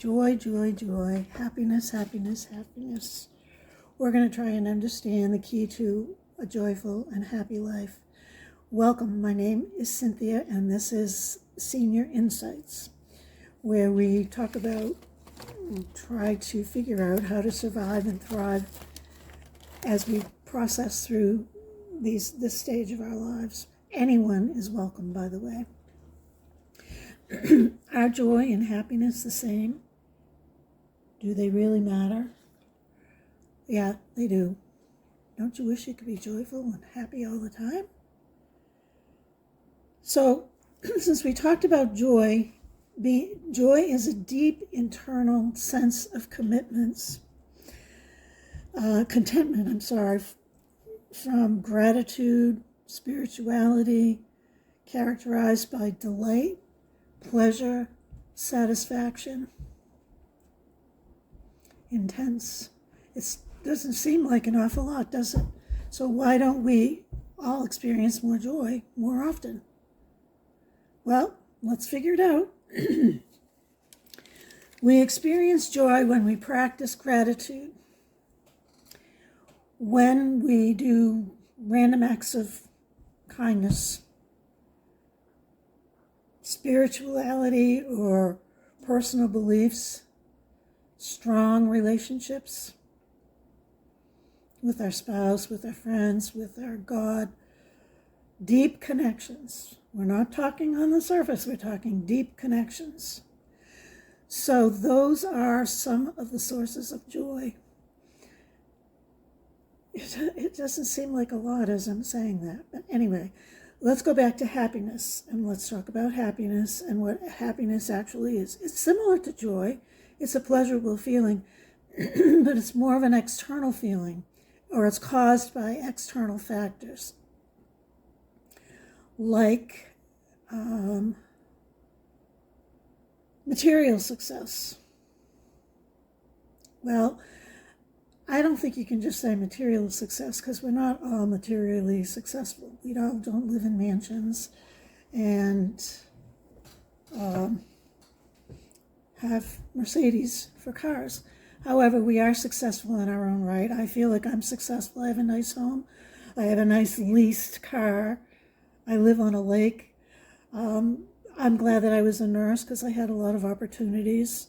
Joy, joy, joy, happiness, happiness, happiness. We're going to try and understand the key to a joyful and happy life. Welcome, my name is Cynthia, and this is Senior Insights, where we try to figure out how to survive and thrive as we process through this stage of our lives. Anyone is welcome, by the way. Are joy and happiness the same? Do they really matter? Yeah, they do. Don't you wish you could be joyful and happy all the time? So, since we talked about joy, joy is a deep internal sense of contentment, from gratitude, spirituality, characterized by delight, pleasure, satisfaction, intense. It doesn't seem like an awful lot, does it? So why don't we all experience more joy more often? Well, let's figure it out. We experience joy when we practice gratitude, when we do random acts of kindness, spirituality or personal beliefs, strong relationships with our spouse, with our friends, with our God, deep connections. We're not talking on the surface, we're talking deep connections. So those are some of the sources of joy. It doesn't seem like a lot as I'm saying that, but anyway, let's go back to happiness, and let's talk about happiness and what happiness actually is. It's similar to joy. It's a pleasurable feeling, but it's more of an external feeling, or it's caused by external factors, like material success. Well, I don't think you can just say material success, because we're not all materially successful. We all don't live in mansions and have Mercedes for cars. However, we are successful in our own right. I feel like I'm successful. I have a nice home. I have a nice leased car. I live on a lake. I'm glad that I was a nurse, because I had a lot of opportunities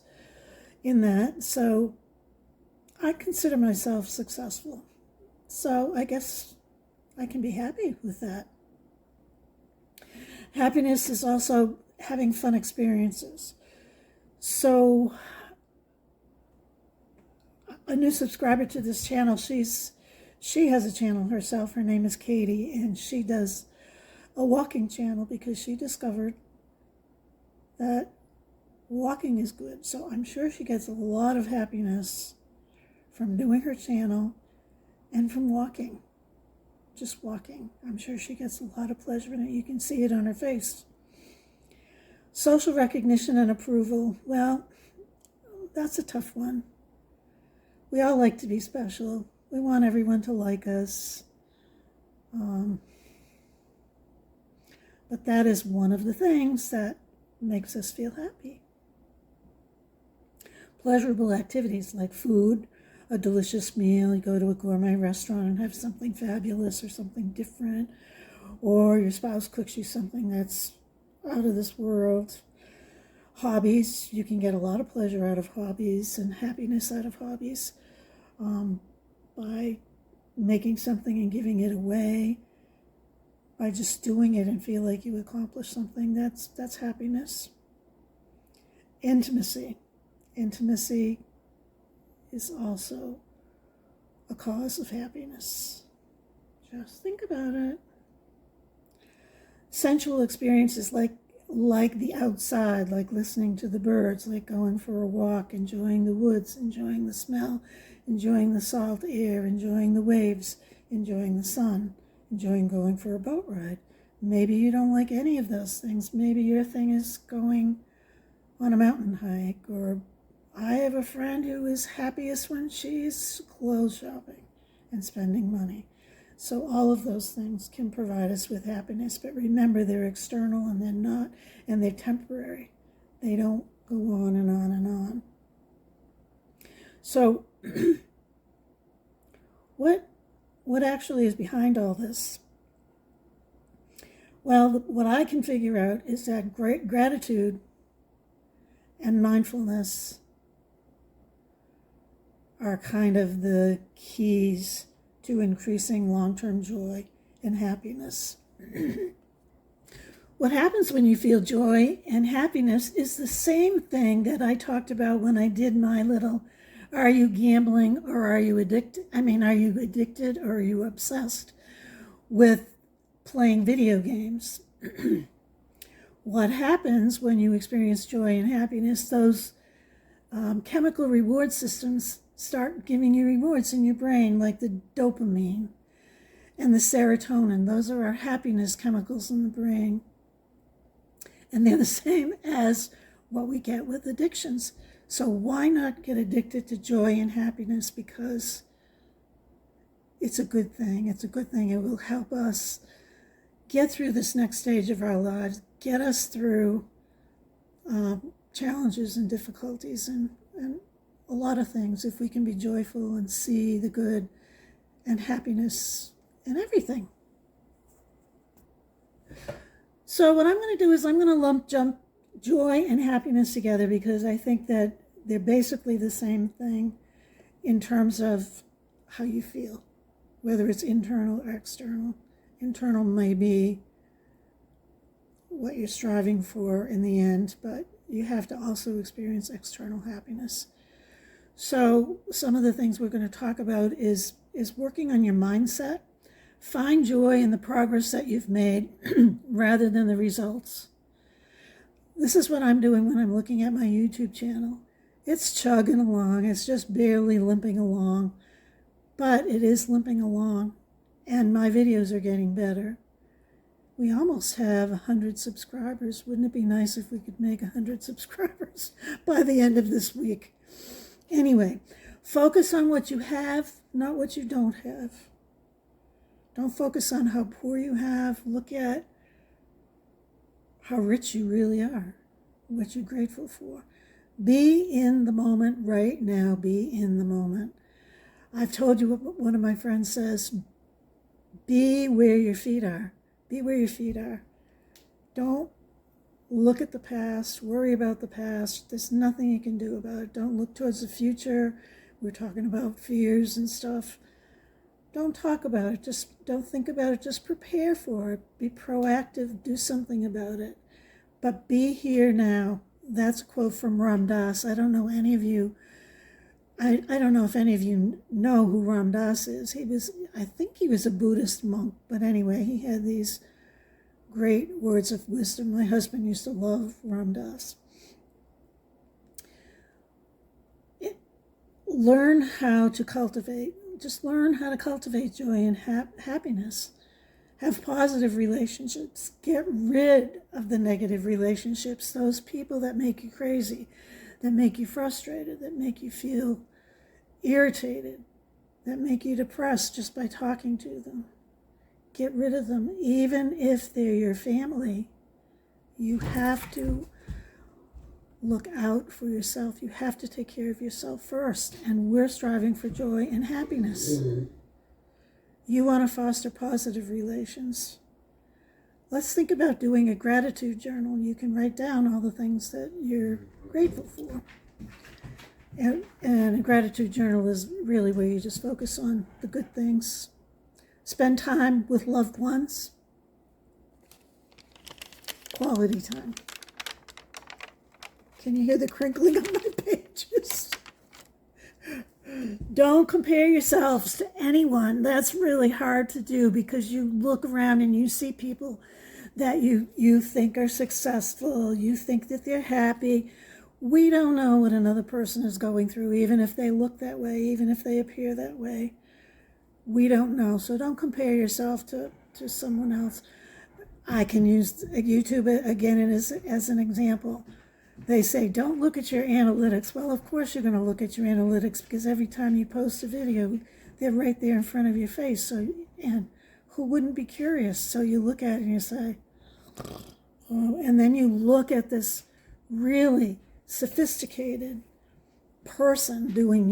in that. So I consider myself successful. So I guess I can be happy with that. Happiness is also having fun experiences. So a new subscriber to this channel, she has a channel herself. Her name is Katie, and she does a walking channel because she discovered that walking is good. So I'm sure she gets a lot of happiness from doing her channel and from walking, just walking. I'm sure she gets a lot of pleasure in it. You can see it on her face. Social recognition and approval, well, that's a tough one. We all like to be special. We want everyone to like us. But that is one of the things that makes us feel happy. Pleasurable activities like food, a delicious meal. You go to a gourmet restaurant and have something fabulous or something different, or your spouse cooks you something that's out of this world. Hobbies, you can get a lot of pleasure out of hobbies and happiness out of hobbies by making something and giving it away, by just doing it and feel like you accomplished something. That's happiness. Intimacy is also a cause of happiness. Just think about it. Sensual experiences like the outside, like listening to the birds, like going for a walk, enjoying the woods, enjoying the smell, enjoying the salt air, enjoying the waves, enjoying the sun, enjoying going for a boat ride. Maybe you don't like any of those things. Maybe your thing is going on a mountain hike, or I have a friend who is happiest when she's clothes shopping and spending money. So all of those things can provide us with happiness, but remember, they're external and they're not, and they're temporary. They don't go on and on and on. So what actually is behind all this? Well, what I can figure out is that great gratitude and mindfulness are kind of the keys to increasing long-term joy and happiness. What happens when you feel joy and happiness is the same thing that I talked about when I did my little, are you gambling or are you addicted? Are you addicted or are you obsessed with playing video games? What happens when you experience joy and happiness? Those chemical reward systems start giving you rewards in your brain, like the dopamine and the serotonin. Those are our happiness chemicals in the brain. And they're the same as what we get with addictions. So why not get addicted to joy and happiness? Because it's a good thing. It's a good thing. It will help us get through this next stage of our lives, get us through challenges and difficulties and a lot of things if we can be joyful and see the good and happiness in everything. So what I'm going to do is I'm going to jump joy and happiness together because I think that they're basically the same thing in terms of how you feel, whether it's internal or external. Internal may be what you're striving for in the end, but you have to also experience external happiness. So some of the things we're going to talk about is working on your mindset. Find joy in the progress that you've made rather than the results. This is what I'm doing when I'm looking at my YouTube channel. It's chugging along. It's just barely limping along, but it is limping along, and my videos are getting better. We almost have 100 subscribers. Wouldn't it be nice if we could make 100 subscribers by the end of this week? Anyway, focus on what you have, not what you don't have. Don't focus on how poor you have. Look at how rich you really are, what you're grateful for. Be in the moment right now. Be in the moment. I've told you what one of my friends says, be where your feet are. Be where your feet are. Don't look at the past, worry about the past. There's nothing you can do about it. Don't look towards the future. We're talking about fears and stuff. Don't talk about it. Just don't think about it. Just prepare for it. Be proactive. Do something about it. But be here now. That's a quote from Ram Dass. I don't know any of you. I don't know if any of you know who Ram Dass is. I think he was a Buddhist monk. But anyway, he had these great words of wisdom. My husband used to love Ram Dass. Learn how to cultivate. Just learn how to cultivate joy and happiness. Have positive relationships. Get rid of the negative relationships, those people that make you crazy, that make you frustrated, that make you feel irritated, that make you depressed just by talking to them. Get rid of them. Even if they're your family, you have to look out for yourself. You have to take care of yourself first. And we're striving for joy and happiness. You want to foster positive relations. Let's think about doing a gratitude journal. You can write down all the things that you're grateful for. And a gratitude journal is really where you just focus on the good things. Spend time with loved ones. Quality time. Can you hear the crinkling of my pages? Don't compare yourselves to anyone. That's really hard to do because you look around and you see people that you think are successful. You think that they're happy. We don't know what another person is going through, even if they look that way, even if they appear that way. We don't know. So don't compare yourself to someone else. I can use YouTube again as an example. They say, don't look at your analytics. Well, of course you're going to look at your analytics because every time you post a video, they're right there in front of your face. So, and who wouldn't be curious? So you look at it and you say, oh, and then you look at this really sophisticated person doing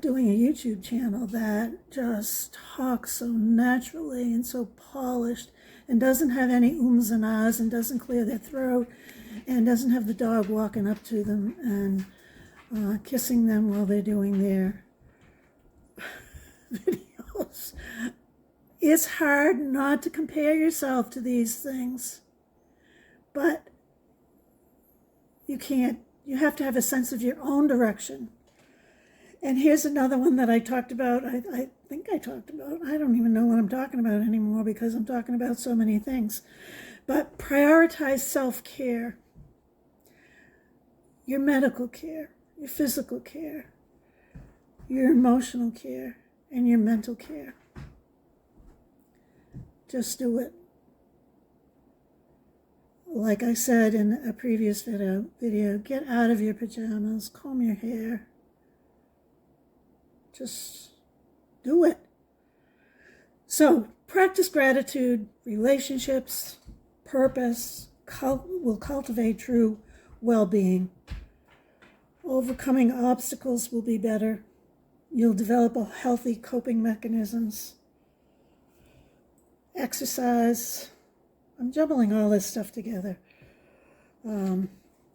doing a YouTube channel that just talks so naturally and so polished and doesn't have any ums and ahs and doesn't clear their throat and doesn't have the dog walking up to them and kissing them while they're doing their videos. It's hard not to compare yourself to these things, but you can't. You have to have a sense of your own direction. And here's another one that I talked about. I think I talked about. I don't even know what I'm talking about anymore because I'm talking about so many things. But prioritize self-care. Your medical care, your physical care, your emotional care, and your mental care. Just do it. Like I said in a previous video, get out of your pajamas, comb your hair. Just do it. So practice gratitude, relationships, purpose, will cultivate true well-being. Overcoming obstacles will be better. You'll develop a healthy coping mechanisms. Exercise. I'm jumbling all this stuff together.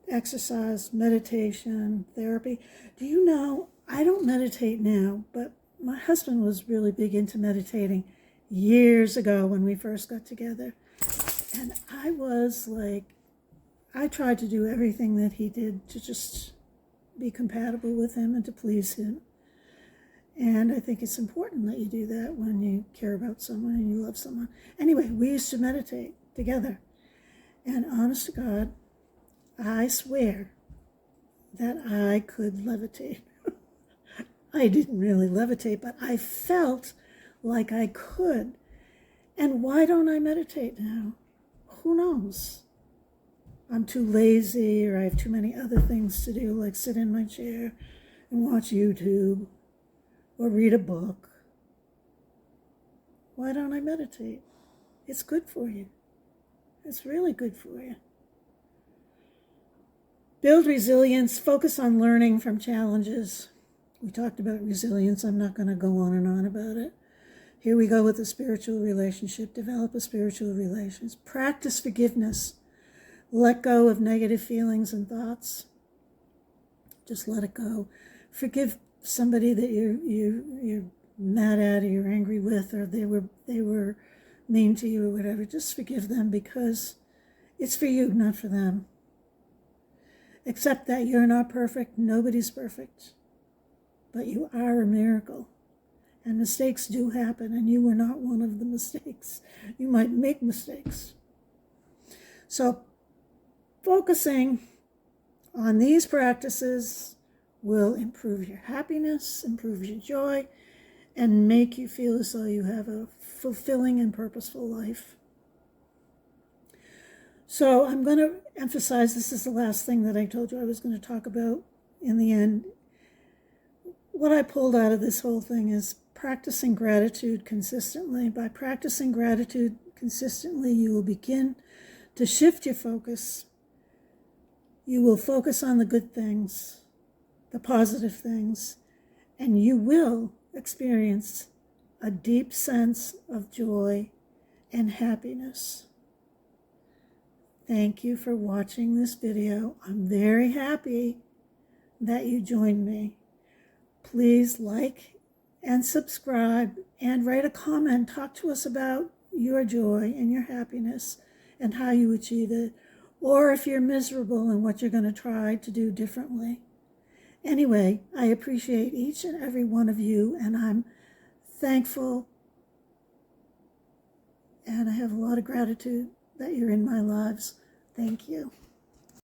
Exercise, meditation, therapy. Do you know, I don't meditate now, but my husband was really big into meditating years ago when we first got together. And I was like, I tried to do everything that he did to just be compatible with him and to please him. And I think it's important that you do that when you care about someone and you love someone. Anyway, we used to meditate together. And honest to God, I swear that I could levitate. I didn't really levitate, but I felt like I could. And why don't I meditate now? Who knows? I'm too lazy, or I have too many other things to do, like sit in my chair and watch YouTube or read a book. Why don't I meditate? It's good for you. It's really good for you. Build resilience. Focus on learning from challenges. We talked about resilience. I'm not going to go on and on about it. Here we go with the spiritual relationship. Develop a spiritual relationship. Practice forgiveness. Let go of negative feelings and thoughts. Just let it go. Forgive somebody that you're mad at or you're angry with, or they were mean to you or whatever. Just forgive them because it's for you, not for them. Accept that you're not perfect. Nobody's perfect. But you are a miracle. And mistakes do happen, and you were not one of the mistakes. You might make mistakes. So focusing on these practices will improve your happiness, improve your joy, and make you feel as though you have a fulfilling and purposeful life. So I'm going to emphasize, this is the last thing that I told you I was going to talk about in the end. What I pulled out of this whole thing is practicing gratitude consistently. By practicing gratitude consistently, you will begin to shift your focus. You will focus on the good things, the positive things, and you will experience a deep sense of joy and happiness. Thank you for watching this video. I'm very happy that you joined me. Please like and subscribe and write a comment. Talk to us about your joy and your happiness and how you achieve it, or if you're miserable and what you're going to try to do differently. Anyway, I appreciate each and every one of you, and I'm thankful, and I have a lot of gratitude that you're in my lives. Thank you.